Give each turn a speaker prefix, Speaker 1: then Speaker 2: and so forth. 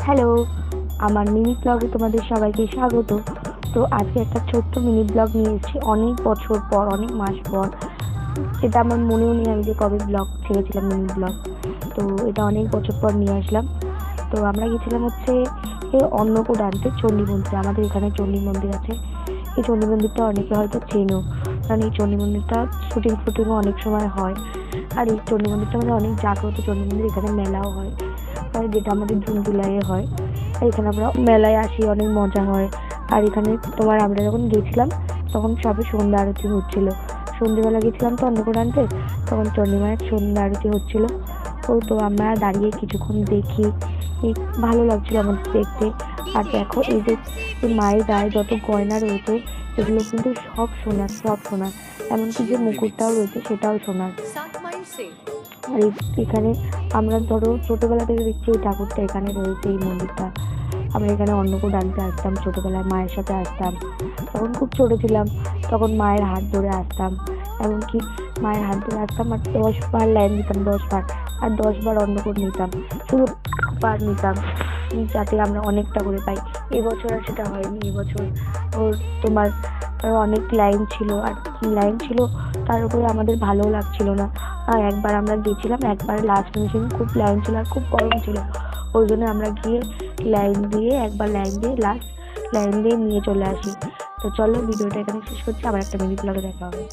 Speaker 1: Hello, আমার mini ব্লগে তোমাদের সবাইকে স্বাগত। তো আজকে একটা ছোট্ট মিনি ব্লগ নিয়ে এসেছি, অনেক বছর পর, অনেক মাস পর। এটা আমার মনেও নেই আমি যে কবে ব্লগ ছেড়েছিলাম, মিনি ব্লগ। তো এটা অনেক বছর পর নিয়ে আসলাম। তো আমরা গেছিলাম হচ্ছে অন্নকূট আনতে চণ্ডী মন্দিরে। আমাদের এখানে চণ্ডী মন্দির আছে। এই চণ্ডী মন্দিরটা অনেকে হয়তো চেনো, কারণ এই চণ্ডী মন্দিরটা শুটিংও অনেক সময় হয়। আর এই চণ্ডী মন্দিরটা আমাদের অনেক জাগ্রত চণ্ডী মন্দির। এখানে মেলাও হয়, যেটা আমাদের জুন জুলাইয়ে হয়। এখানে আমরা মেলায় আসি, অনেক মজা হয়। আর এখানে আমরা যখন গেছিলাম তখন সবে সন্ধ্যা আরতি হচ্ছিল। সন্ধ্যেবেলা গেছিলাম তো অন্নকূট আনতে, তখন চণ্ডী মায়ের সন্ধ্যা আরতি হচ্ছিল। তো আমরা দাঁড়িয়ে কিছুক্ষণ দেখি, ভালো লাগছিল আমাদের দেখতে। আর দেখো, এই যে মায়ের গায়ে যত গয়না রয়েছে, এগুলো কিন্তু সব সোনার। এমনকি যে মুকুটটাও রয়েছে সেটাও সোনার। আর এখানে আমরা ধরো ছোটবেলা থেকে দেখছি এই ঠাকুরটা এখানে রয়েছে, এই মন্দিরটা। আমরা এখানে অন্নকূট আনতে আসতাম, ছোটবেলায় মায়ের সাথে আসতাম। তখন খুব ছোট ছিলাম, তখন মায়ের হাত ধরে আসতাম। এমনকি মায়ের হাত ধরে আসতাম আর 10 বার লাইন দিতাম, 10 বার। আর 10 বার অন্নকূট নিতাম, শুধু বার নিতাম, যাতে আমরা অনেকটা করে পাই। এবছর আর সেটা হয়নি। এবছর ওর তোমার অনেক লাইন ছিল, আর লাইন ছিল, তার উপরে আমাদের ভালো লাগছিল না। আর একবার আমরা গেছিলাম, একবারে লাস্ট ফিনিশিং, খুব লাইন ছিল আর খুব গরম ছিল। ওই জন্য আমরা গিয়ে একবার লাইন দিয়ে নিয়ে চলে আসি। তো চলো, ভিডিওটা এখানে শেষ করছি, আবার একটা মিনি ব্লগে দেখা হবে।